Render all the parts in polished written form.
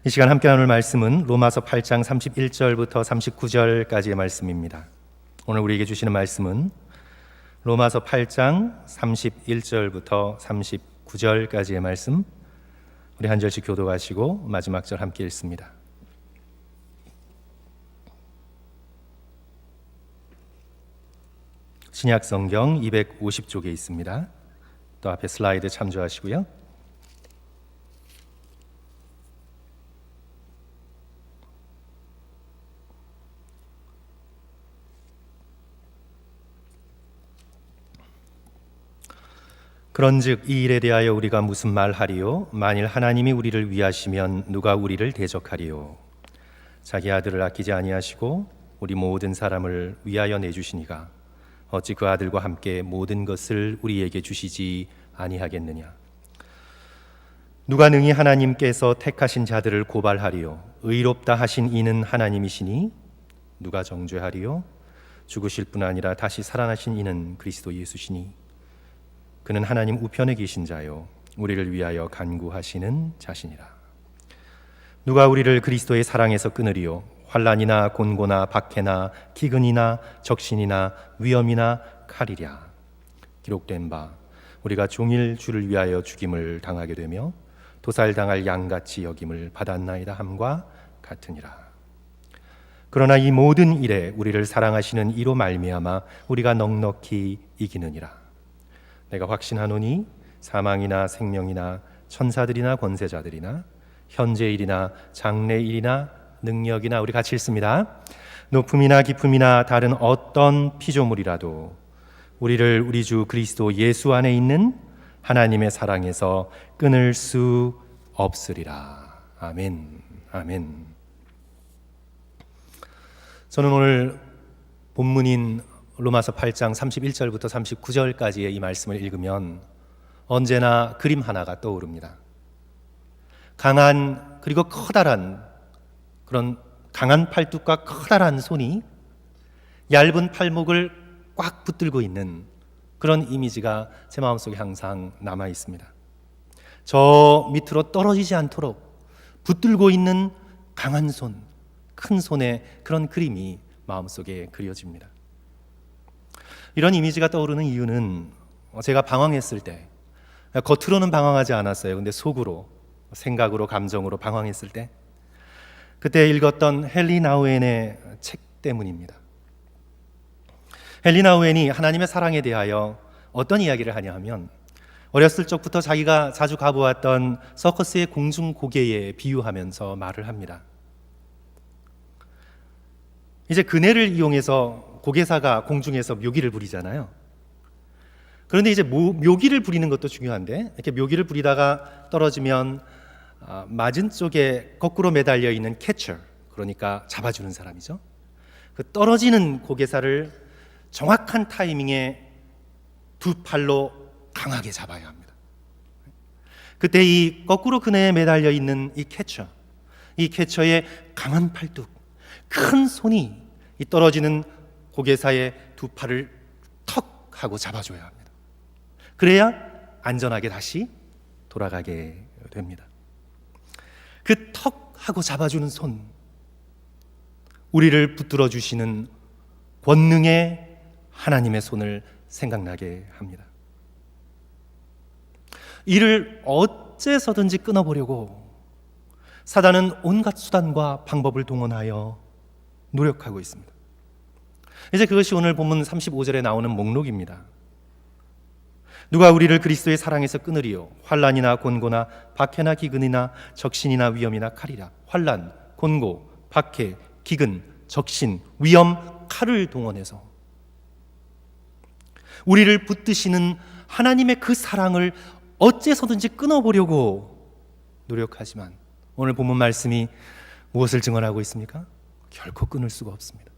이 시간 함께 나눌 말씀은 로마서 8장 31절부터 39절까지의 말씀입니다. 오늘 우리에게 주시는 말씀은 로마서 8장 31절부터 39절까지의 말씀, 우리 한 절씩 교독하시고 마지막 절 함께 읽습니다. 신약 성경 250쪽에 있습니다. 또 앞에 슬라이드 참조하시고요. 그런즉 이 일에 대하여 우리가 무슨 말하리요? 만일 하나님이 우리를 위하시면 누가 우리를 대적하리요? 자기 아들을 아끼지 아니하시고 우리 모든 사람을 위하여 내주시니가 어찌 그 아들과 함께 모든 것을 우리에게 주시지 아니하겠느냐? 누가 능히 하나님께서 택하신 자들을 고발하리요? 의롭다 하신 이는 하나님이시니 누가 정죄하리요? 죽으실 뿐 아니라 다시 살아나신 이는 그리스도 예수시니 그는 하나님 우편에 계신 자요 우리를 위하여 간구하시는 자시니라. 누가 우리를 그리스도의 사랑에서 끊으리요? 환난이나 곤고나 박해나 기근이나 적신이나 위험이나 칼이랴. 기록된 바 우리가 종일 주를 위하여 죽임을 당하게 되며 도살당할 양같이 여김을 받았나이다 함과 같으니라. 그러나 이 모든 일에 우리를 사랑하시는 이로 말미암아 우리가 넉넉히 이기느니라. 내가 확신하노니 사망이나 생명이나 천사들이나 권세자들이나 현재일이나 장래일이나 능력이나, 우리 같이 읽습니다. 높음이나 깊음이나 다른 어떤 피조물이라도 우리를 우리 주 그리스도 예수 안에 있는 하나님의 사랑에서 끊을 수 없으리라. 아멘. 아멘. 저는 오늘 본문인 로마서 8장 31절부터 39절까지의 이 말씀을 읽으면 언제나 그림 하나가 떠오릅니다. 강한, 그리고 커다란, 그런 강한 팔뚝과 커다란 손이 얇은 팔목을 꽉 붙들고 있는 그런 이미지가 제 마음속에 항상 남아 있습니다. 저 밑으로 떨어지지 않도록 붙들고 있는 강한 손, 큰 손의 그런 그림이 마음속에 그려집니다. 이런 이미지가 떠오르는 이유는 제가 방황했을 때, 겉으로는 방황하지 않았어요. 근데 속으로, 생각으로, 감정으로 방황했을 때, 그때 읽었던 헨리 나우엔의 책 때문입니다. 헨리 나우엔이 하나님의 사랑에 대하여 어떤 이야기를 하냐 하면, 어렸을 적부터 자기가 자주 가보았던 서커스의 공중고개에 비유하면서 말을 합니다. 이제 그네를 이용해서 고개사가 공중에서 묘기를 부리잖아요. 그런데 이제 묘기를 부리는 것도 중요한데, 이렇게 묘기를 부리다가 떨어지면 맞은 쪽에 거꾸로 매달려 있는 캐처, 그러니까 잡아주는 사람이죠. 그 떨어지는 고개사를 정확한 타이밍에 두 팔로 강하게 잡아야 합니다. 그때 이 거꾸로 그네에 매달려 있는 이 캐처의 강한 팔뚝, 큰 손이 이 떨어지는 고개사의 두 팔을 턱 하고 잡아줘야 합니다. 그래야 안전하게 다시 돌아가게 됩니다. 그 턱 하고 잡아주는 손, 우리를 붙들어 주시는 권능의 하나님의 손을 생각나게 합니다. 이를 어째서든지 끊어보려고 사단은 온갖 수단과 방법을 동원하여 노력하고 있습니다. 이제 그것이 오늘 본문 35절에 나오는 목록입니다. 누가 우리를 그리스도의 사랑에서 끊으리요? 환난이나 곤고나 박해나 기근이나 적신이나 위험이나 칼이라. 환난, 곤고, 박해, 기근, 적신, 위험, 칼을 동원해서 우리를 붙드시는 하나님의 그 사랑을 어째서든지 끊어보려고 노력하지만 오늘 본문 말씀이 무엇을 증언하고 있습니까? 결코 끊을 수가 없습니다.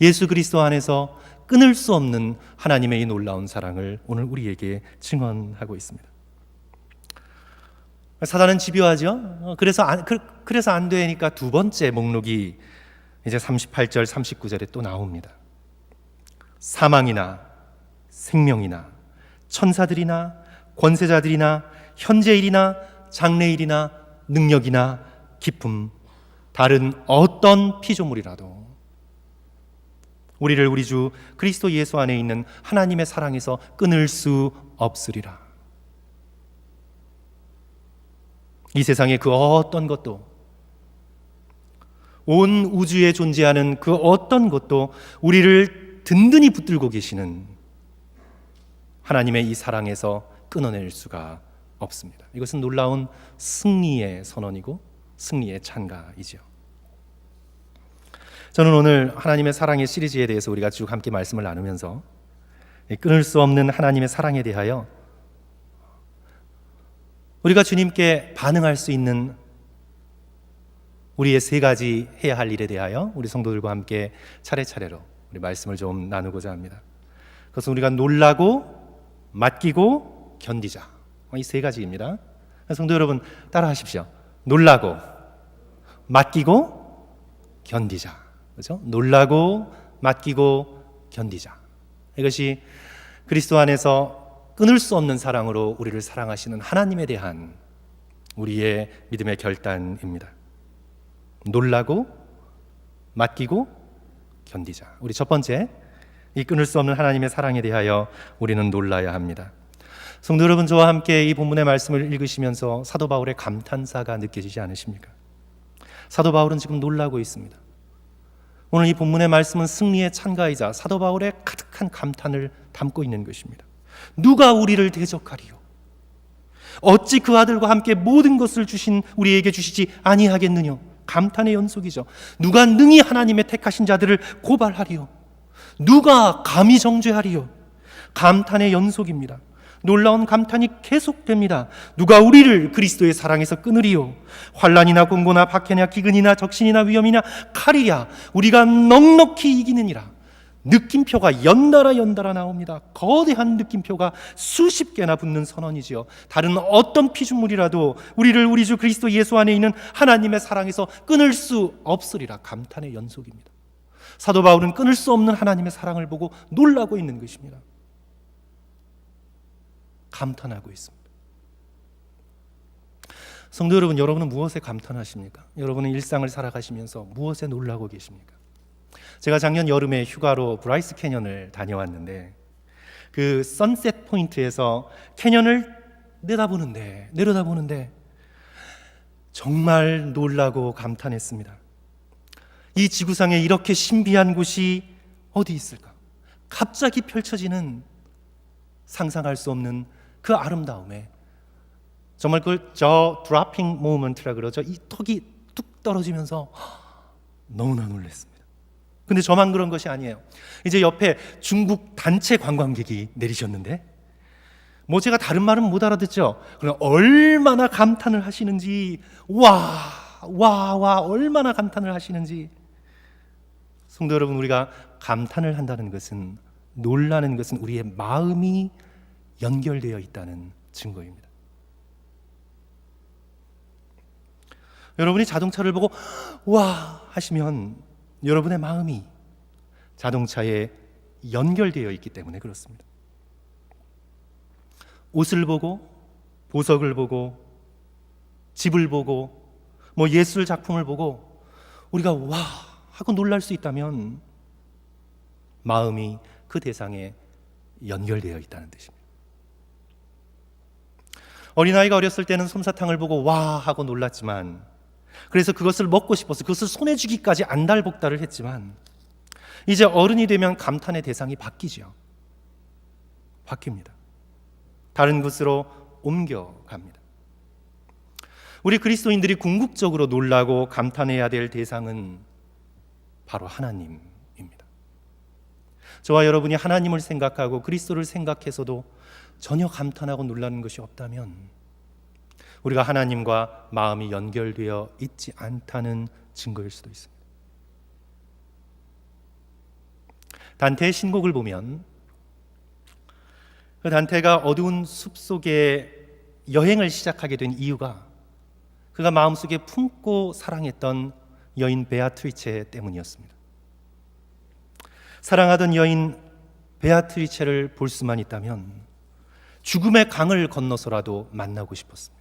예수 그리스도 안에서 끊을 수 없는 하나님의 이 놀라운 사랑을 오늘 우리에게 증언하고 있습니다. 사단은 집요하죠. 그래서 안 되니까 두 번째 목록이 이제 38절 39절에 또 나옵니다. 사망이나 생명이나 천사들이나 권세자들이나 현재일이나 장래일이나 능력이나 기쁨, 다른 어떤 피조물이라도 우리를 우리 주 그리스도 예수 안에 있는 하나님의 사랑에서 끊을 수 없으리라. 이 세상의 그 어떤 것도, 온 우주에 존재하는 그 어떤 것도 우리를 든든히 붙들고 계시는 하나님의 이 사랑에서 끊어낼 수가 없습니다. 이것은 놀라운 승리의 선언이고 승리의 찬가이죠. 저는 오늘 하나님의 사랑의 시리즈에 대해서 우리가 쭉 함께 말씀을 나누면서 끊을 수 없는 하나님의 사랑에 대하여 우리가 주님께 반응할 수 있는 우리의 세 가지 해야 할 일에 대하여 우리 성도들과 함께 차례차례로 우리 말씀을 좀 나누고자 합니다. 그것은 우리가 놀라고 맡기고 견디자, 이 세 가지입니다. 성도 여러분 따라 하십시오. 놀라고 맡기고 견디자. 그렇죠? 놀라고 맡기고 견디자. 이것이 그리스도 안에서 끊을 수 없는 사랑으로 우리를 사랑하시는 하나님에 대한 우리의 믿음의 결단입니다. 놀라고 맡기고 견디자. 우리 첫 번째, 이 끊을 수 없는 하나님의 사랑에 대하여 우리는 놀라야 합니다. 성도 여러분, 저와 함께 이 본문의 말씀을 읽으시면서 사도 바울의 감탄사가 느껴지지 않으십니까? 사도 바울은 지금 놀라고 있습니다. 오늘 이 본문의 말씀은 승리의 찬가이자 사도 바울의 가득한 감탄을 담고 있는 것입니다. 누가 우리를 대적하리요? 어찌 그 아들과 함께 모든 것을 주신 우리에게 주시지 아니하겠느냐? 감탄의 연속이죠. 누가 능히 하나님의 택하신 자들을 고발하리요? 누가 감히 정죄하리요? 감탄의 연속입니다. 놀라운 감탄이 계속됩니다. 누가 우리를 그리스도의 사랑에서 끊으리요? 환난이나 공고나 박해나 기근이나 적신이나 위험이나 칼이야 우리가 넉넉히 이기느니라. 느낌표가 연달아 나옵니다. 거대한 느낌표가 수십 개나 붙는 선언이지요. 다른 어떤 피조물이라도 우리를 우리 주 그리스도 예수 안에 있는 하나님의 사랑에서 끊을 수 없으리라. 감탄의 연속입니다. 사도 바울은 끊을 수 없는 하나님의 사랑을 보고 놀라고 있는 것입니다. 감탄하고 있습니다. 성도 여러분, 여러분은 무엇에 감탄하십니까? 여러분은 일상을 살아가시면서 무엇에 놀라고 계십니까? 제가 작년 여름에 휴가로 브라이스 캐년을 다녀왔는데 그 선셋 포인트에서 캐년을 내려다보는데 정말 놀라고 감탄했습니다. 이 지구상에 이렇게 신비한 곳이 어디 있을까? 갑자기 펼쳐지는 상상할 수 없는 그 아름다움에 정말 그걸 저 드로핑 모먼트라 그러죠. 이 턱이 뚝 떨어지면서 너무나 놀랐습니다. 근데 저만 그런 것이 아니에요. 이제 옆에 중국 단체 관광객이 내리셨는데 뭐 제가 다른 말은 못 알아듣죠. 그럼 얼마나 감탄을 하시는지 와 얼마나 감탄을 하시는지. 성도 여러분, 우리가 감탄을 한다는 것은, 놀라는 것은 우리의 마음이 연결되어 있다는 증거입니다. 여러분이 자동차를 보고 와 하시면 여러분의 마음이 자동차에 연결되어 있기 때문에 그렇습니다. 옷을 보고, 보석을 보고, 집을 보고, 뭐 예술 작품을 보고 우리가 와 하고 놀랄 수 있다면 마음이 그 대상에 연결되어 있다는 뜻입니다. 어린아이가 어렸을 때는 솜사탕을 보고 와 하고 놀랐지만, 그래서 그것을 먹고 싶어서 그것을 손에 쥐기까지 안달복달을 했지만, 이제 어른이 되면 감탄의 대상이 바뀌죠. 바뀝니다. 다른 곳으로 옮겨갑니다. 우리 그리스도인들이 궁극적으로 놀라고 감탄해야 될 대상은 바로 하나님입니다. 저와 여러분이 하나님을 생각하고 그리스도를 생각해서도 전혀 감탄하고 놀라는 것이 없다면 우리가 하나님과 마음이 연결되어 있지 않다는 증거일 수도 있습니다. 단테의 신곡을 보면 그 단테가 어두운 숲속에 여행을 시작하게 된 이유가 그가 마음속에 품고 사랑했던 여인 베아트리체 때문이었습니다. 사랑하던 여인 베아트리체를 볼 수만 있다면 죽음의 강을 건너서라도 만나고 싶었습니다.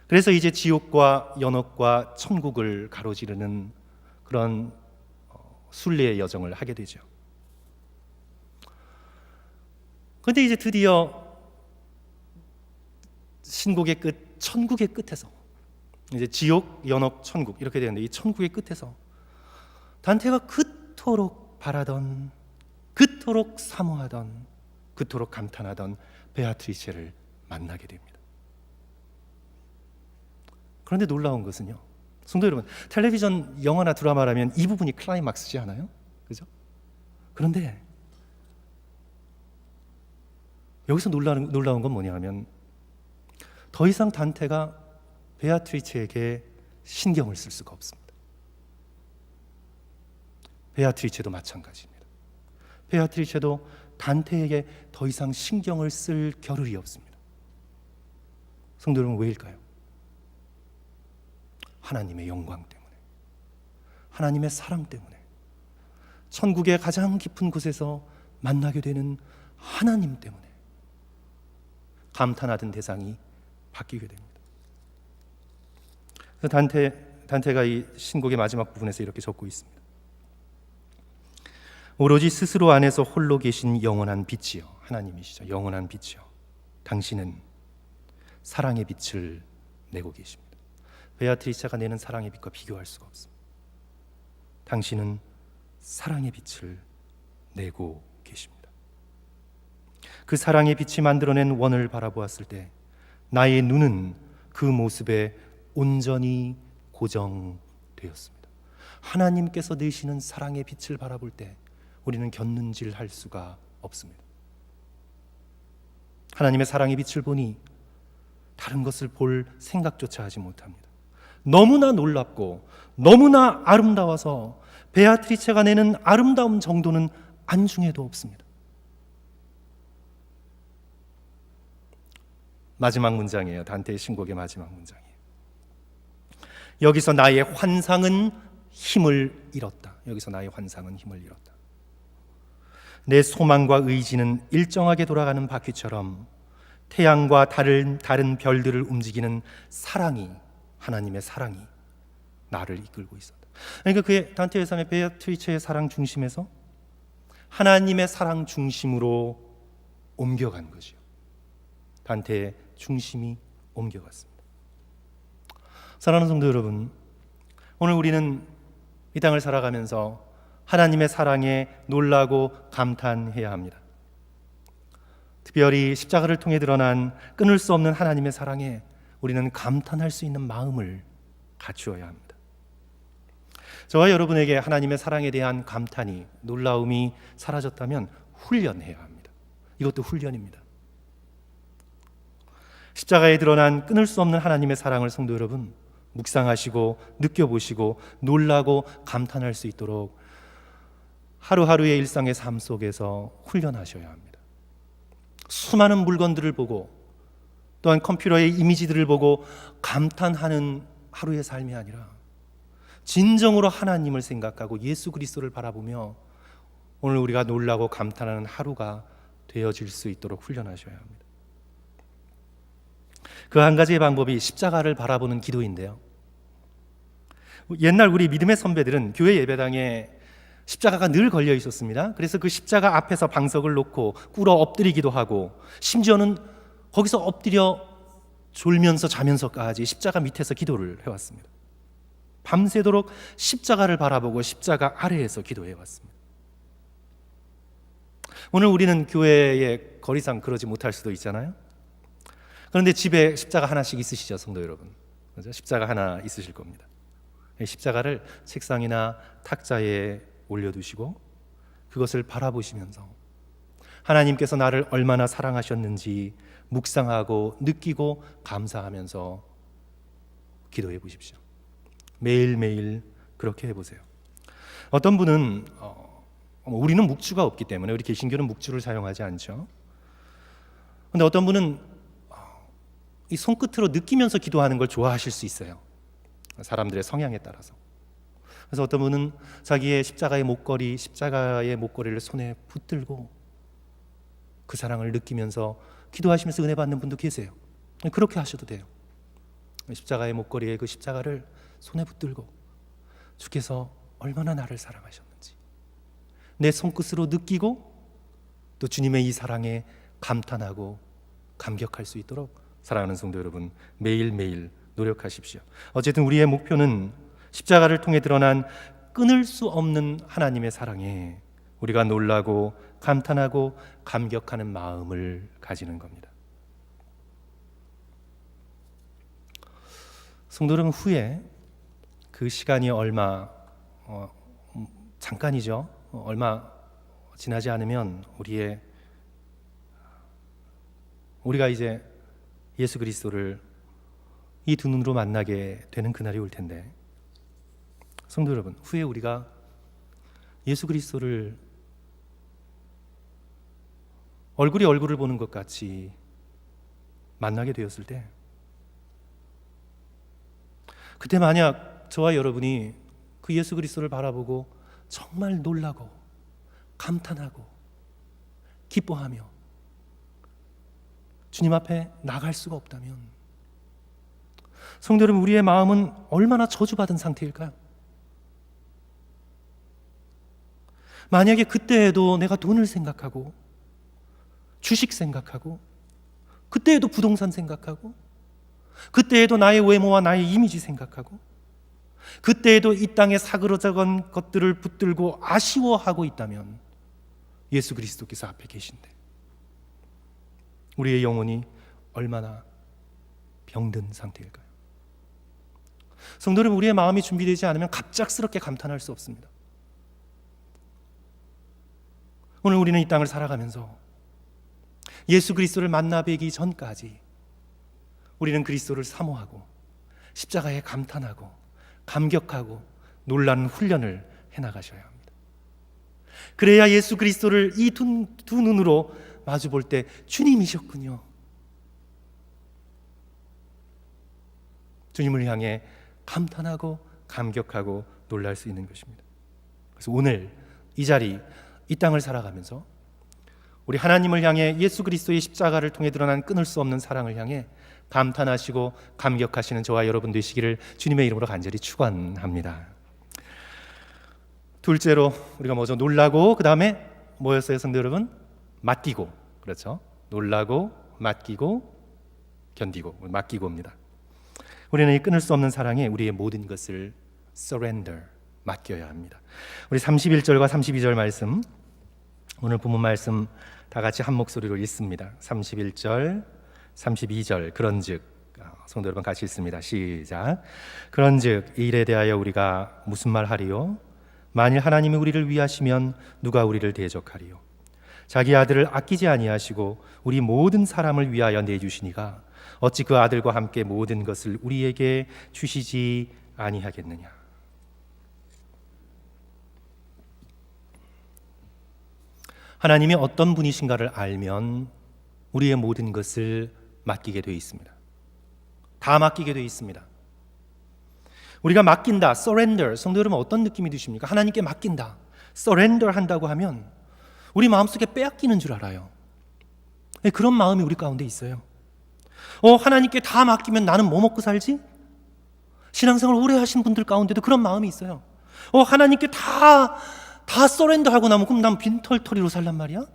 그래서 이제 지옥과 연옥과 천국을 가로지르는 그런 순례의 여정을 하게 되죠. 그런데 이제 드디어 신곡의 끝, 천국의 끝에서, 이제 지옥, 연옥, 천국 이렇게 되는데, 이 천국의 끝에서 단테가 그토록 바라던, 그토록 사모하던, 그토록 감탄하던 베아트리체를 만나게 됩니다. 그런데 놀라운 것은요, 성도 여러분, 텔레비전 영화나 드라마라면 이 부분이 클라이막스지 않아요? 그죠? 그런데 여기서 놀라운 건 뭐냐 하면, 더 이상 단테가 베아트리체에게 신경을 쓸 수가 없습니다. 베아트리체도 마찬가지입니다. 베아트리체도 단테에게 더 이상 신경을 쓸 겨를이 없습니다. 성도 여러분, 왜일까요? 하나님의 영광 때문에, 하나님의 사랑 때문에, 천국의 가장 깊은 곳에서 만나게 되는 하나님 때문에 감탄하던 대상이 바뀌게 됩니다. 단테가 이 신곡의 마지막 부분에서 이렇게 적고 있습니다. 오로지 스스로 안에서 홀로 계신 영원한 빛이요, 하나님이시죠. 영원한 빛이요, 당신은 사랑의 빛을 내고 계십니다. 베아트리체가 내는 사랑의 빛과 비교할 수가 없습니다. 당신은 사랑의 빛을 내고 계십니다. 그 사랑의 빛이 만들어낸 원을 바라보았을 때 나의 눈은 그 모습에 온전히 고정되었습니다. 하나님께서 내시는 사랑의 빛을 바라볼 때 우리는 곁눈질할 수가 없습니다. 하나님의 사랑의 빛을 보니 다른 것을 볼 생각조차 하지 못합니다. 너무나 놀랍고 너무나 아름다워서 베아트리체가 내는 아름다움 정도는 안중에도 없습니다. 마지막 문장이에요. 단테의 신곡의 마지막 문장이에요. 여기서 나의 환상은 힘을 잃었다. 여기서 나의 환상은 힘을 잃었다. 내 소망과 의지는 일정하게 돌아가는 바퀴처럼 태양과 다른 별들을 움직이는 사랑이, 하나님의 사랑이 나를 이끌고 있었다. 그러니까 그의 단테의 삶의 베아트리체의 사랑 중심에서 하나님의 사랑 중심으로 옮겨간 거죠. 단테의 중심이 옮겨갔습니다. 사랑하는 성도 여러분, 오늘 우리는 이 땅을 살아가면서 하나님의 사랑에 놀라고 감탄해야 합니다. 특별히 십자가를 통해 드러난 끊을 수 없는 하나님의 사랑에 우리는 감탄할 수 있는 마음을 갖추어야 합니다. 저와 여러분에게 하나님의 사랑에 대한 감탄이, 놀라움이 사라졌다면 훈련해야 합니다. 이것도 훈련입니다. 십자가에 드러난 끊을 수 없는 하나님의 사랑을 성도 여러분 묵상하시고 느껴보시고 놀라고 감탄할 수 있도록 하루하루의 일상의 삶 속에서 훈련하셔야 합니다. 수많은 물건들을 보고 또한 컴퓨터의 이미지들을 보고 감탄하는 하루의 삶이 아니라 진정으로 하나님을 생각하고 예수 그리스도를 바라보며 오늘 우리가 놀라고 감탄하는 하루가 되어질 수 있도록 훈련하셔야 합니다. 그 한 가지의 방법이 십자가를 바라보는 기도인데요. 옛날 우리 믿음의 선배들은 교회 예배당에 십자가가 늘 걸려 있었습니다. 그래서 그 십자가 앞에서 방석을 놓고 꿇어 엎드리기도 하고 심지어는 거기서 엎드려 졸면서 자면서까지 십자가 밑에서 기도를 해왔습니다. 밤새도록 십자가를 바라보고 십자가 아래에서 기도해왔습니다. 오늘 우리는 교회의 거리상 그러지 못할 수도 있잖아요. 그런데 집에 십자가 하나씩 있으시죠, 성도 여러분? 그렇죠? 십자가 하나 있으실 겁니다. 십자가를 책상이나 탁자에 올려두시고 그것을 바라보시면서 하나님께서 나를 얼마나 사랑하셨는지 묵상하고 느끼고 감사하면서 기도해 보십시오. 매일매일 그렇게 해보세요. 어떤 분은 우리는 묵주가 없기 때문에, 우리 개신교는 묵주를 사용하지 않죠. 그런데 어떤 분은 이 손끝으로 느끼면서 기도하는 걸 좋아하실 수 있어요. 사람들의 성향에 따라서. 그래서 어떤 분은 자기의 십자가의 목걸이를 손에 붙들고 그 사랑을 느끼면서 기도하시면서 은혜 받는 분도 계세요. 그렇게 하셔도 돼요. 십자가의 목걸이에 그 십자가를 손에 붙들고 주께서 얼마나 나를 사랑하셨는지 내 손끝으로 느끼고 또 주님의 이 사랑에 감탄하고 감격할 수 있도록 사랑하는 성도 여러분, 매일매일 노력하십시오. 어쨌든 우리의 목표는 십자가를 통해 드러난 끊을 수 없는 하나님의 사랑에 우리가 놀라고 감탄하고 감격하는 마음을 가지는 겁니다. 성도 여러분, 후에 그 시간이 얼마 잠깐이죠. 얼마 지나지 않으면 우리가 이제 예수 그리스도를 이 두 눈으로 만나게 되는 그날이 올 텐데, 성도 여러분, 후에 우리가 예수 그리스도를 얼굴이 얼굴을 보는 것 같이 만나게 되었을 때, 그때 만약 저와 여러분이 그 예수 그리스도를 바라보고 정말 놀라고 감탄하고 기뻐하며 주님 앞에 나갈 수가 없다면, 성도 여러분, 우리의 마음은 얼마나 저주받은 상태일까요? 만약에 그때에도 내가 돈을 생각하고 주식 생각하고 그때에도 부동산 생각하고 그때에도 나의 외모와 나의 이미지 생각하고 그때에도 이 땅에 사그러져간 것들을 붙들고 아쉬워하고 있다면 예수 그리스도께서 앞에 계신데 우리의 영혼이 얼마나 병든 상태일까요? 성도 여러분, 우리의 마음이 준비되지 않으면 갑작스럽게 감탄할 수 없습니다. 오늘 우리는 이 땅을 살아가면서 예수 그리스도를 만나 뵈기 전까지 우리는 그리스도를 사모하고 십자가에 감탄하고 감격하고 놀라는 훈련을 해나가셔야 합니다. 그래야 예수 그리스도를 이 두 눈으로 마주 볼 때 주님이셨군요, 주님을 향해 감탄하고 감격하고 놀랄 수 있는 것입니다. 그래서 오늘 이 자리, 이 땅을 살아가면서 우리 하나님을 향해 예수 그리스도의 십자가를 통해 드러난 끊을 수 없는 사랑을 향해 감탄하시고 감격하시는 저와 여러분 되시기를 주님의 이름으로 간절히 축원합니다. 둘째로 우리가 먼저 놀라고, 그 다음에 뭐였어요, 성도 여러분? 맡기고. 그렇죠? 놀라고, 맡기고, 견디고, 맡기고입니다. 우리는 이 끊을 수 없는 사랑에 우리의 모든 것을 surrender, 맡겨야 합니다. 우리 31절과 32절 말씀, 오늘 본문 말씀 다 같이 한 목소리로 읽습니다. 31절, 32절. 그런즉, 성도 여러분 같이 읽습니다. 시작. 그런즉 이 일에 대하여 우리가 무슨 말 하리요? 만일 하나님이 우리를 위하시면 누가 우리를 대적하리요? 자기 아들을 아끼지 아니하시고 우리 모든 사람을 위하여 내주시니가 어찌 그 아들과 함께 모든 것을 우리에게 주시지 아니하겠느냐? 하나님이 어떤 분이신가를 알면 우리의 모든 것을 맡기게 되어 있습니다. 다 맡기게 되어 있습니다. 우리가 맡긴다, surrender, 성도 여러분 어떤 느낌이 드십니까? 하나님께 맡긴다, surrender 한다고 하면 우리 마음속에 빼앗기는 줄 알아요. 그런 마음이 우리 가운데 있어요. 하나님께 다 맡기면 나는 뭐 먹고 살지? 신앙생활 오래 하신 분들 가운데도 그런 마음이 있어요. 하나님께 다 서렌더하고 나면 그럼 난 빈털터리로 살란 말이야?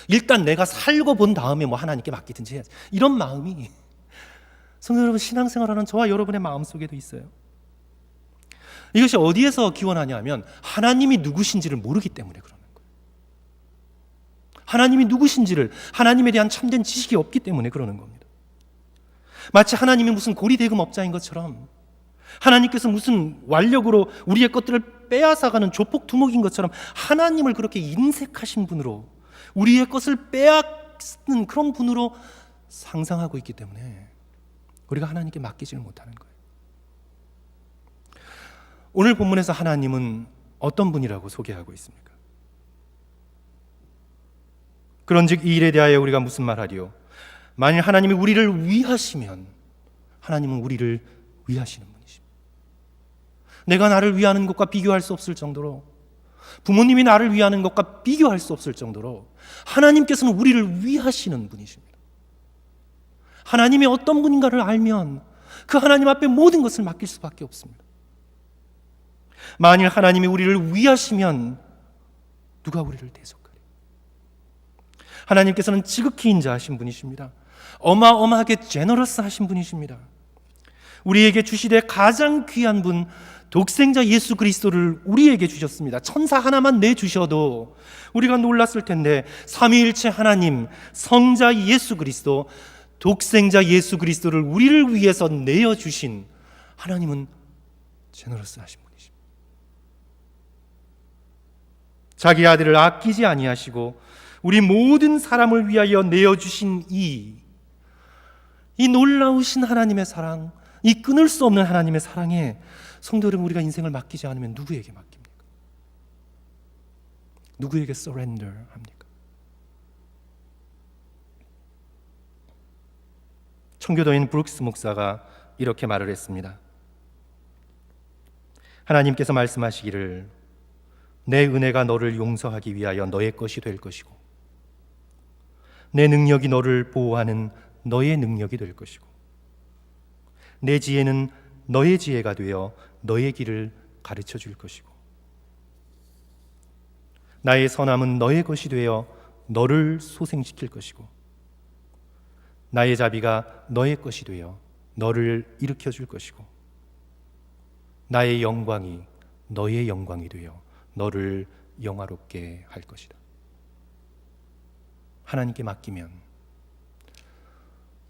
일단 내가 살고 본 다음에 뭐 하나님께 맡기든지 해야지. 이런 마음이 성도 여러분, 신앙생활하는 저와 여러분의 마음속에도 있어요. 이것이 어디에서 기원하냐 하면 하나님이 누구신지를 모르기 때문에 그러는 거예요. 하나님이 누구신지를, 하나님에 대한 참된 지식이 없기 때문에 그러는 겁니다. 마치 하나님이 무슨 고리대금업자인 것처럼, 하나님께서 무슨 완력으로 우리의 것들을 빼앗아가는 조폭두목인 것처럼 하나님을 그렇게 인색하신 분으로, 우리의 것을 빼앗는 그런 분으로 상상하고 있기 때문에 우리가 하나님께 맡기지를 못하는 거예요. 오늘 본문에서 하나님은 어떤 분이라고 소개하고 있습니까? 그런즉 이 일에 대하여 우리가 무슨 말하리요? 만일 하나님이 우리를 위하시면 하나님은 우리를 위하시는 분이십니다. 내가 나를 위하는 것과 비교할 수 없을 정도로, 부모님이 나를 위하는 것과 비교할 수 없을 정도로 하나님께서는 우리를 위하시는 분이십니다. 하나님이 어떤 분인가를 알면 그 하나님 앞에 모든 것을 맡길 수밖에 없습니다. 만일 하나님이 우리를 위하시면 누가 우리를 대적하리? 하나님께서는 지극히 인자하신 분이십니다. 어마어마하게 제너러스하신 분이십니다. 우리에게 주시되 가장 귀한 분 독생자 예수 그리스도를 우리에게 주셨습니다. 천사 하나만 내주셔도 우리가 놀랐을 텐데 삼위일체 하나님, 성자 예수 그리스도, 독생자 예수 그리스도를 우리를 위해서 내어주신 하나님은 제너러스하신 분이십니다. 자기 아들을 아끼지 아니하시고 우리 모든 사람을 위하여 내어주신 이 놀라우신 하나님의 사랑, 이 끊을 수 없는 하나님의 사랑에 성도 여러분, 우리가 인생을 맡기지 않으면 누구에게 맡깁니까? 누구에게 surrender 합니까? 청교도인 브룩스 목사가 이렇게 말을 했습니다. 하나님께서 말씀하시기를 내 은혜가 너를 용서하기 위하여 너의 것이 될 것이고 내 능력이 너를 보호하는 너의 능력이 될 것이고 내 지혜는 너의 지혜가 되어 너의 길을 가르쳐 줄 것이고 나의 선함은 너의 것이 되어 너를 소생시킬 것이고 나의 자비가 너의 것이 되어 너를 일으켜 줄 것이고 나의 영광이 너의 영광이 되어 너를 영화롭게 할 것이다. 하나님께 맡기면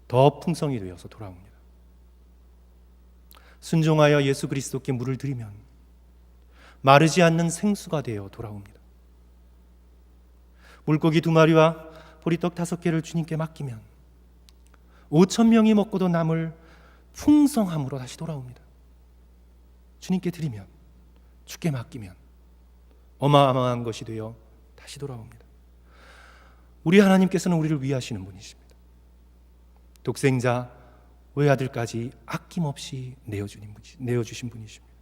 더 풍성이 되어서 돌아옵니다. 순종하여 예수 그리스도께 물을 드리면 마르지 않는 생수가 되어 돌아옵니다. 물고기 2마리와 보리떡 5개를 주님께 맡기면 5,000명이 먹고도 남을 풍성함으로 다시 돌아옵니다. 주님께 드리면, 주께 맡기면 어마어마한 것이 되어 다시 돌아옵니다. 우리 하나님께서는 우리를 위하시는 분이십니다. 독생자 외아들까지 아낌없이 내어주신 분이십니다.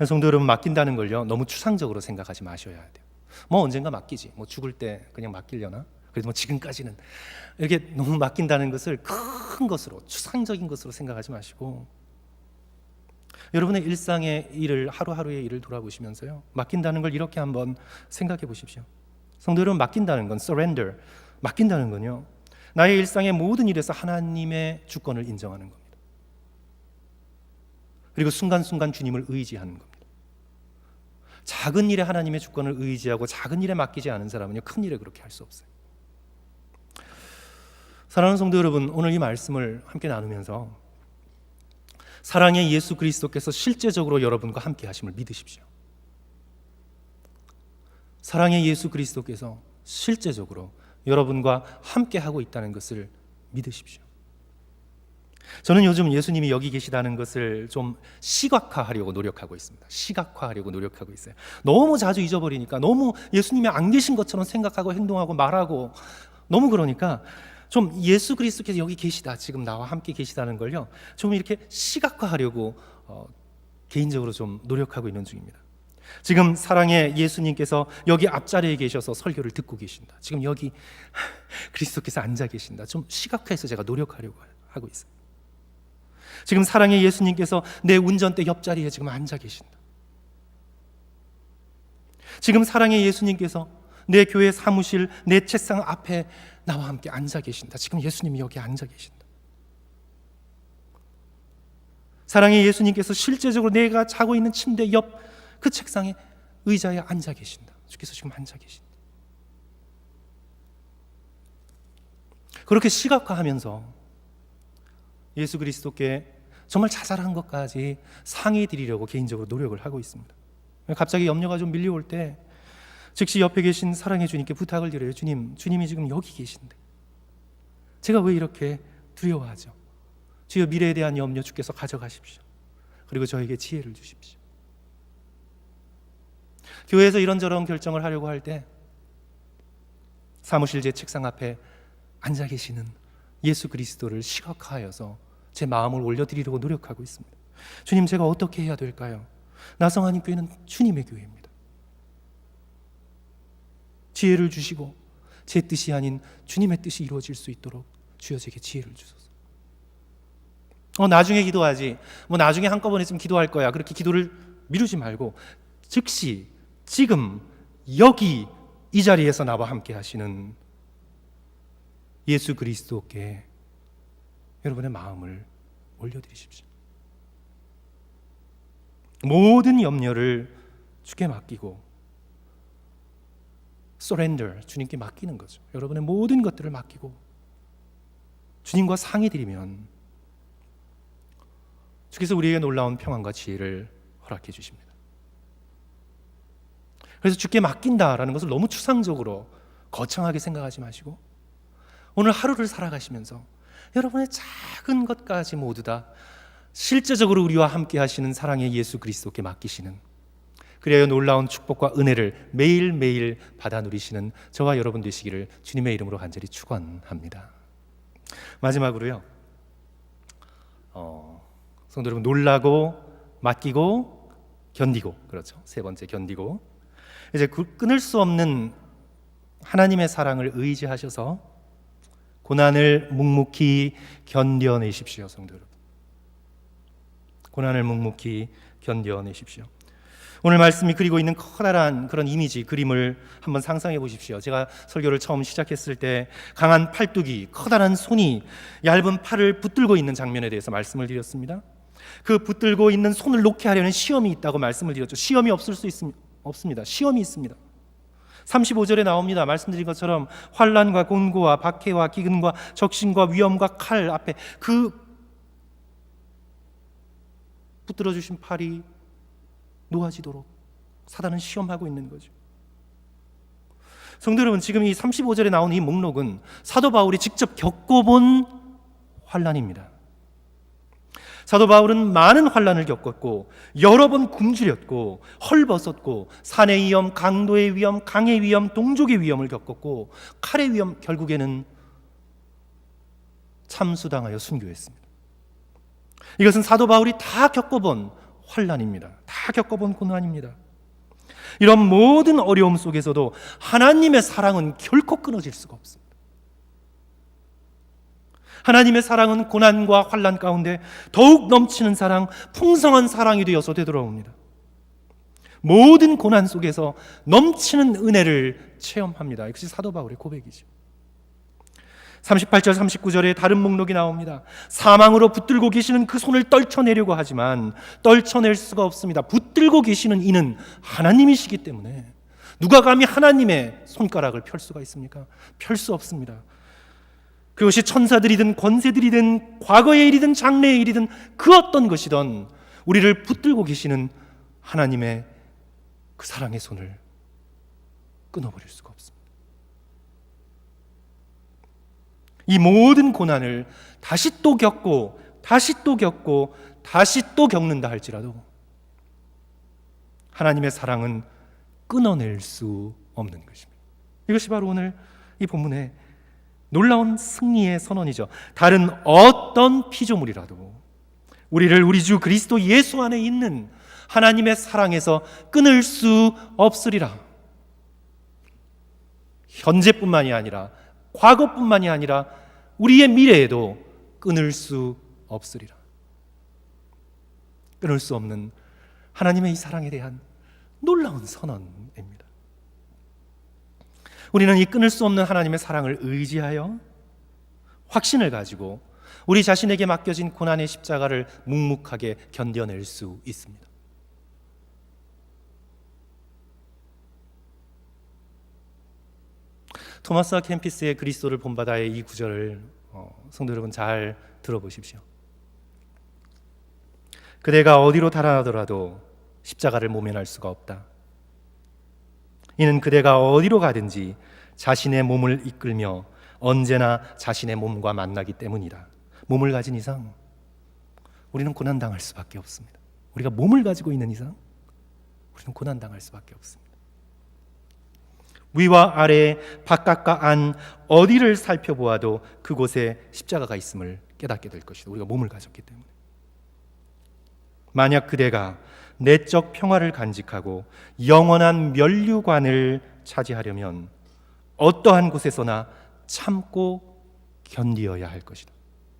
성도 여러분, 맡긴다는 걸요 너무 추상적으로 생각하지 마셔야 돼요. 뭐 언젠가 맡기지, 뭐 죽을 때 그냥 맡기려나? 그래도 뭐 지금까지는 이렇게 너무 맡긴다는 것을 큰 것으로, 추상적인 것으로 생각하지 마시고 여러분의 일상의 일을, 하루하루의 일을 돌아보시면서요 맡긴다는 걸 이렇게 한번 생각해 보십시오. 성도 여러분, 맡긴다는 건 surrender, 맡긴다는 건요 나의 일상의 모든 일에서 하나님의 주권을 인정하는 겁니다. 그리고 순간순간 주님을 의지하는 겁니다. 작은 일에 하나님의 주권을 의지하고 작은 일에 맡기지 않은 사람은요 큰 일에 그렇게 할 수 없어요. 사랑하는 성도 여러분, 오늘 이 말씀을 함께 나누면서 사랑의 예수 그리스도께서 실제적으로 여러분과 함께 하심을 믿으십시오. 사랑의 예수 그리스도께서 실제적으로 여러분과 함께 하고 있다는 것을 믿으십시오. 저는 요즘 예수님이 여기 계시다는 것을 좀 시각화하려고 노력하고 있습니다. 시각화하려고 노력하고 있어요. 너무 자주 잊어버리니까, 너무 예수님이 안 계신 것처럼 생각하고 행동하고 말하고 너무 그러니까 좀 예수 그리스도께서 여기 계시다, 지금 나와 함께 계시다는 걸요 좀 이렇게 시각화하려고 개인적으로 좀 노력하고 있는 중입니다. 지금 사랑의 예수님께서 여기 앞자리에 계셔서 설교를 듣고 계신다. 지금 여기 그리스도께서 앉아 계신다. 좀 시각화해서 제가 노력하려고 하고 있어요. 지금 사랑의 예수님께서 내 운전대 옆자리에 지금 앉아 계신다. 지금 사랑의 예수님께서 내 교회 사무실, 내 책상 앞에 나와 함께 앉아 계신다. 지금 예수님이 여기 앉아 계신다. 사랑의 예수님께서 실제적으로 내가 자고 있는 침대 옆 그 책상에, 의자에 앉아 계신다. 주께서 지금 앉아 계신다. 그렇게 시각화하면서 예수 그리스도께 정말 자잘한 것까지 상해 드리려고 개인적으로 노력을 하고 있습니다. 갑자기 염려가 좀 밀려올 때 즉시 옆에 계신 사랑의 주님께 부탁을 드려요. 주님이 지금 여기 계신데 제가 왜 이렇게 두려워하죠? 주여, 미래에 대한 염려 주께서 가져가십시오. 그리고 저에게 지혜를 주십시오. 교회에서 이런저런 결정을 하려고 할 때 사무실 제 책상 앞에 앉아 계시는 예수 그리스도를 시각화하여서 제 마음을 올려드리려고 노력하고 있습니다. 주님, 제가 어떻게 해야 될까요? 나성하님 교회는 주님의 교회입니다. 지혜를 주시고 제 뜻이 아닌 주님의 뜻이 이루어질 수 있도록 주여 제게 지혜를 주소서. 나중에 기도하지, 나중에 한꺼번에 좀 기도할 거야, 그렇게 기도를 미루지 말고 즉시 지금 여기 이 자리에서 나와 함께 하시는 예수 그리스도께 여러분의 마음을 올려드리십시오. 모든 염려를 주께 맡기고 surrender, 주님께 맡기는 거죠. 여러분의 모든 것들을 맡기고 주님과 상의드리면 주께서 우리에게 놀라운 평안과 지혜를 허락해 주십니다. 그래서 주께 맡긴다라는 것을 너무 추상적으로 거창하게 생각하지 마시고 오늘 하루를 살아가시면서 여러분의 작은 것까지 모두 다 실제적으로 우리와 함께 하시는 사랑의 예수 그리스도께 맡기시는, 그래야 놀라운 축복과 은혜를 매일매일 받아 누리시는 저와 여러분 되시기를 주님의 이름으로 간절히 축원합니다. 마지막으로요, 성도 여러분, 놀라고 맡기고 견디고, 그렇죠, 세 번째 견디고, 이제 끊을 수 없는 하나님의 사랑을 의지하셔서 고난을 묵묵히 견뎌내십시오. 성도 여러분, 고난을 묵묵히 견뎌내십시오. 오늘 말씀이 그리고 있는 커다란 그런 이미지, 그림을 한번 상상해 보십시오. 제가 설교를 처음 시작했을 때 강한 팔뚝이, 커다란 손이 얇은 팔을 붙들고 있는 장면에 대해서 말씀을 드렸습니다. 그 붙들고 있는 손을 놓게 하려는 시험이 있다고 말씀을 드렸죠. 시험이 없을 수 없습니다. 시험이 있습니다. 35절에 나옵니다. 말씀드린 것처럼 환난과 곤고와 박해와 기근과 적신과 위험과 칼 앞에 그 붙들어 주신 팔이 놓아지도록 사단은 시험하고 있는 거죠. 성도 여러분, 지금 이 35절에 나오는 이 목록은 사도 바울이 직접 겪어본 환난입니다. 사도 바울은 많은 환난을 겪었고 여러 번 굶주렸고 헐벗었고 산의 위험, 강도의 위험, 강의 위험, 동족의 위험을 겪었고 칼의 위험, 결국에는 참수당하여 순교했습니다. 이것은 사도 바울이 다 겪어본 환난입니다. 다 겪어본 고난입니다. 이런 모든 어려움 속에서도 하나님의 사랑은 결코 끊어질 수가 없습니다. 하나님의 사랑은 고난과 환난 가운데 더욱 넘치는 사랑, 풍성한 사랑이 되어서 되돌아옵니다. 모든 고난 속에서 넘치는 은혜를 체험합니다. 이것이 사도 바울의 고백이죠. 38절 39절에 다른 목록이 나옵니다. 사망으로 붙들고 계시는 그 손을 떨쳐내려고 하지만 떨쳐낼 수가 없습니다. 붙들고 계시는 이는 하나님이시기 때문에 누가 감히 하나님의 손가락을 펼 수가 있습니까? 펼 수 없습니다. 그것이 천사들이든 권세들이든 과거의 일이든 장래의 일이든 그 어떤 것이든 우리를 붙들고 계시는 하나님의 그 사랑의 손을 끊어버릴 수가 없습니다. 이 모든 고난을 다시 또 겪고 다시 또 겪고 다시 또 겪는다 할지라도 하나님의 사랑은 끊어낼 수 없는 것입니다. 이것이 바로 오늘 이 본문의 놀라운 승리의 선언이죠. 다른 어떤 피조물이라도 우리를 우리 주 그리스도 예수 안에 있는 하나님의 사랑에서 끊을 수 없으리라. 현재뿐만이 아니라 과거뿐만이 아니라 우리의 미래에도 끊을 수 없으리라. 끊을 수 없는 하나님의 이 사랑에 대한 놀라운 선언입니다. 우리는 이 끊을 수 없는 하나님의 사랑을 의지하여 확신을 가지고 우리 자신에게 맡겨진 고난의 십자가를 묵묵하게 견뎌낼 수 있습니다. 토마스 캠피스의 그리스도를 본받아의 이 구절을 성도 여러분 잘 들어보십시오. 그대가 어디로 달아나더라도 십자가를 모면할 수가 없다. 이는 그대가 어디로 가든지 자신의 몸을 이끌며 언제나 자신의 몸과 만나기 때문이다. 몸을 가진 이상 우리는 고난당할 수밖에 없습니다. 우리가 몸을 가지고 있는 이상 우리는 고난당할 수밖에 없습니다. 위와 아래, 바깥과 안 어디를 살펴보아도 그곳에 십자가가 있음을 깨닫게 될 것이다. 우리가 몸을 가졌기 때문에. 만약 그대가 내적 평화를 간직하고 영원한 면류관을 차지하려면 어떠한 곳에서나 참고 견디어야 할 것이다.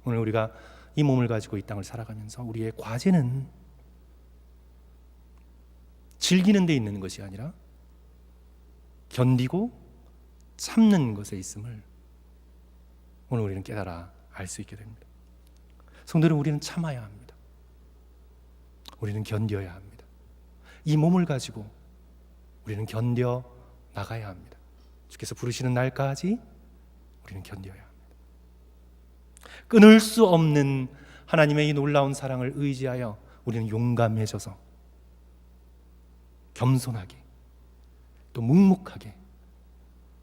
오늘 우리가 이 몸을 가지고 이 땅을 살아가면서 우리의 과제는 즐기는 데 있는 것이 아니라 견디고 참는 것에 있음을 오늘 우리는 깨달아 알 수 있게 됩니다. 성도들은 우리는 참아야 합니다. 우리는 견뎌야 합니다. 이 몸을 가지고 우리는 견뎌 나가야 합니다. 주께서 부르시는 날까지 우리는 견뎌야 합니다. 끊을 수 없는 하나님의 이 놀라운 사랑을 의지하여 우리는 용감해져서 겸손하게 또 묵묵하게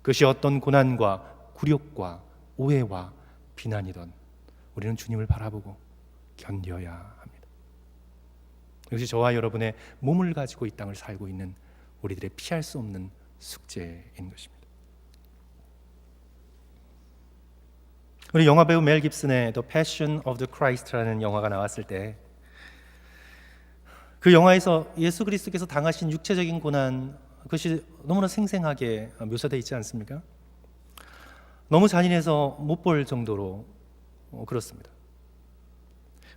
그것이 어떤 고난과 굴욕과 오해와 비난이던 우리는 주님을 바라보고 견뎌야 합니다. 이것이 저와 여러분의 몸을 가지고 이 땅을 살고 있는 우리들의 피할 수 없는 숙제인 것입니다. 우리 영화배우 멜 깁슨의 The Passion of the Christ라는 영화가 나왔을 때 그 영화에서 예수 그리스도께서 당하신 육체적인 고난, 그것이 너무나 생생하게 묘사되어 있지 않습니까? 너무 잔인해서 못 볼 정도로 그렇습니다.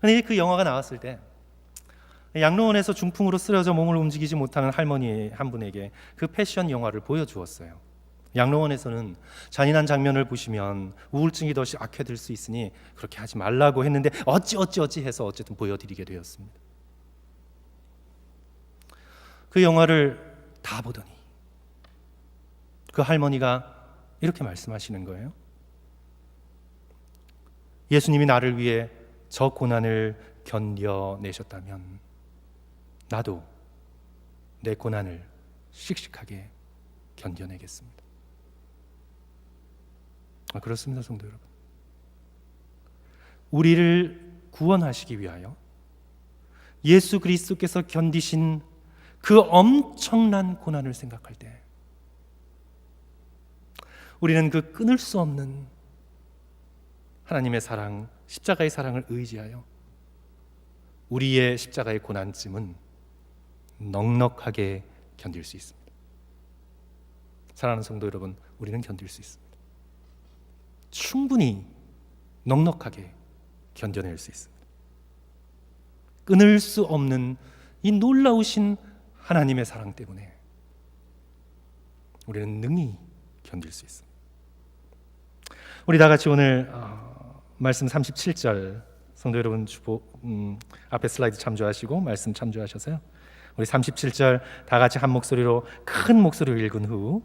그런데 그 영화가 나왔을 때 양로원에서 중풍으로 쓰러져 몸을 움직이지 못하는 할머니 한 분에게 그 패션 영화를 보여주었어요. 양로원에서는 잔인한 장면을 보시면 우울증이 더 악화될 수 있으니 그렇게 하지 말라고 했는데 어찌 해서 어쨌든 보여드리게 되었습니다. 그 영화를 다 보더니 그 할머니가 이렇게 말씀하시는 거예요. 예수님이 나를 위해 저 고난을 견뎌내셨다면 나도 내 고난을 씩씩하게 견뎌내겠습니다. 그렇습니다, 성도 여러분. 우리를 구원하시기 위하여 예수 그리스도께서 견디신 그 엄청난 고난을 생각할 때 우리는 그 끊을 수 없는 하나님의 사랑, 십자가의 사랑을 의지하여 우리의 십자가의 고난쯤은 넉넉하게 견딜 수 있습니다. 사랑하는 성도 여러분, 우리는 견딜 수 있습니다. 충분히 넉넉하게 견뎌낼 수 있습니다. 끊을 수 없는 이 놀라우신 하나님의 사랑 때문에 우리는 능히 견딜 수 있습니다. 우리 다 같이 오늘 말씀 37절 성도 여러분 앞에 슬라이드 참조하시고 말씀 참조하셔서요. 우리 37절 다 같이 한 목소리로 큰 목소리로 읽은 후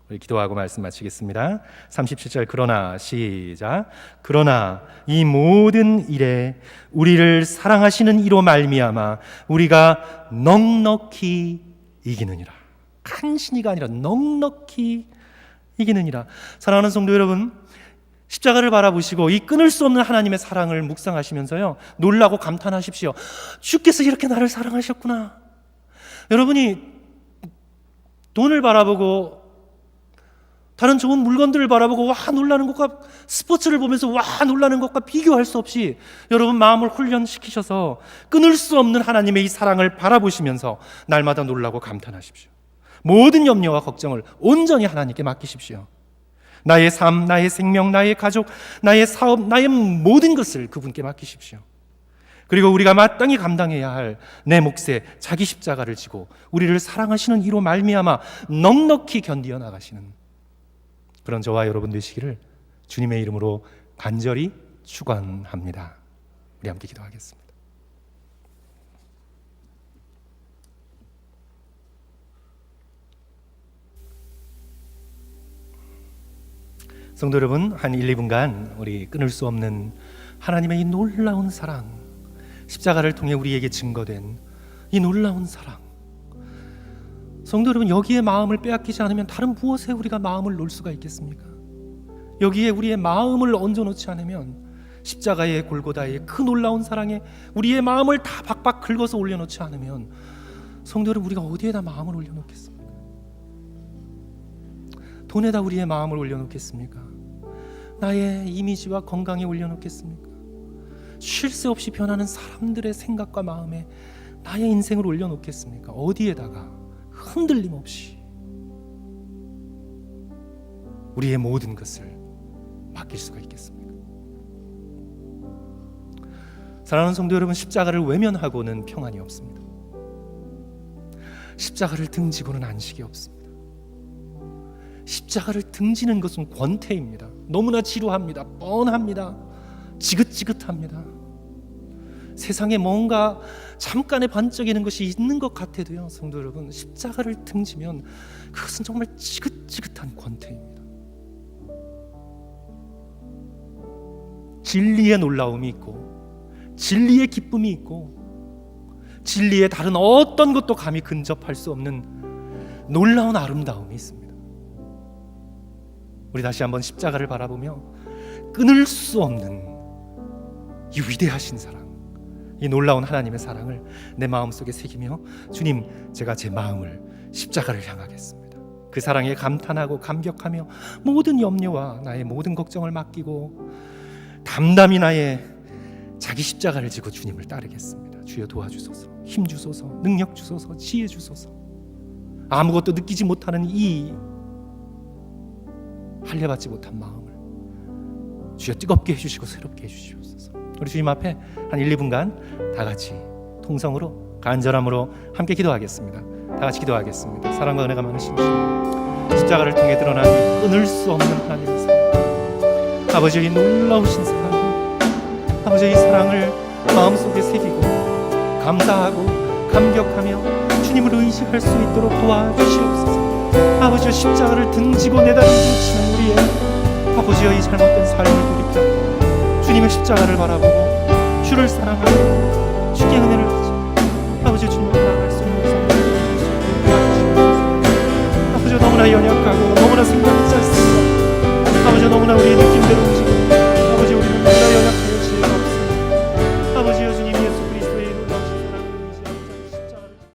우리 기도하고 말씀 마치겠습니다. 37절 그러나 시작. 그러나 이 모든 일에 우리를 사랑하시는 이로 말미암아 우리가 넉넉히 이기느니라. 간신히가 아니라 넉넉히 이기느니라. 사랑하는 성도 여러분, 십자가를 바라보시고 이 끊을 수 없는 하나님의 사랑을 묵상하시면서요, 놀라고 감탄하십시오. 주께서 이렇게 나를 사랑하셨구나. 여러분이 돈을 바라보고 다른 좋은 물건들을 바라보고 와 놀라는 것과 스포츠를 보면서 와 놀라는 것과 비교할 수 없이 여러분 마음을 훈련시키셔서 끊을 수 없는 하나님의 이 사랑을 바라보시면서 날마다 놀라고 감탄하십시오. 모든 염려와 걱정을 온전히 하나님께 맡기십시오. 나의 삶, 나의 생명, 나의 가족, 나의 사업, 나의 모든 것을 그분께 맡기십시오. 그리고 우리가 마땅히 감당해야 할 내 몫에 자기 십자가를 지고 우리를 사랑하시는 이로 말미암아 넉넉히 견디어 나가시는 그런 저와 여러분 되시기를 주님의 이름으로 간절히 축원합니다. 우리 함께 기도하겠습니다. 성도 여러분, 한 1, 2분간 우리 끊을 수 없는 하나님의 이 놀라운 사랑, 십자가를 통해 우리에게 증거된 이 놀라운 사랑, 성도 여러분, 여기에 마음을 빼앗기지 않으면 다른 무엇에 우리가 마음을 놓을 수가 있겠습니까? 여기에 우리의 마음을 얹어놓지 않으면 십자가의 골고다의 그 놀라운 사랑에 우리의 마음을 다 박박 긁어서 올려놓지 않으면 성도 여러분, 우리가 어디에다 마음을 올려놓겠습니까? 돈에다 우리의 마음을 올려놓겠습니까? 나의 이미지와 건강에 올려놓겠습니까? 쉴 새 없이 변하는 사람들의 생각과 마음에 나의 인생을 올려놓겠습니까? 어디에다가 흔들림 없이 우리의 모든 것을 맡길 수가 있겠습니까? 사랑하는 성도 여러분, 십자가를 외면하고는 평안이 없습니다. 십자가를 등지고는 안식이 없습니다. 십자가를 등지는 것은 권태입니다. 너무나 지루합니다. 뻔합니다. 지긋지긋합니다. 세상에 뭔가 잠깐의 반짝이는 것이 있는 것 같아도요, 성도 여러분, 십자가를 등지면 그것은 정말 지긋지긋한 권태입니다. 진리의 놀라움이 있고, 진리의 기쁨이 있고, 진리의 다른 어떤 것도 감히 근접할 수 없는 놀라운 아름다움이 있습니다. 우리 다시 한번 십자가를 바라보며 끊을 수 없는 이 위대하신 사랑, 이 놀라운 하나님의 사랑을 내 마음속에 새기며, 주님, 제가 제 마음을 십자가를 향하겠습니다. 그 사랑에 감탄하고 감격하며 모든 염려와 나의 모든 걱정을 맡기고 담담히 나의 자기 십자가를 지고 주님을 따르겠습니다. 주여 도와주소서, 힘 주소서, 능력 주소서, 지혜 주소서. 아무것도 느끼지 못하는 이 할례받지 못한 마음을 주여 뜨겁게 해주시고 새롭게 해주시옵소서. 우리 주님 앞에 한 1, 2분간 다 같이 통성으로 간절함으로 함께 기도하겠습니다. 다 같이 기도하겠습니다. 사랑과 은혜가 많으신 주님, 십자가를 통해 드러난 끊을 수 없는 하나님의 사랑, 아버지의 놀라우신 사랑, 아버지의 이 사랑을 마음속에 새기고 감사하고 감격하며 주님을 의지할 수 있도록 도와주시옵소서. 아버지의 십자가를 등지고 내다리치는 우리의 아버지의 이 잘못된 삶을 돌이켜 주님의 십자가를 바라보고 주를 사랑하고 주께 은혜를 주시, 아버지 주님을 나아갈 수 있는 삶을 아버지 너무나 연약하고 너무나 생각이 짧습니다. 아버지 너무나 우리의 느낌대로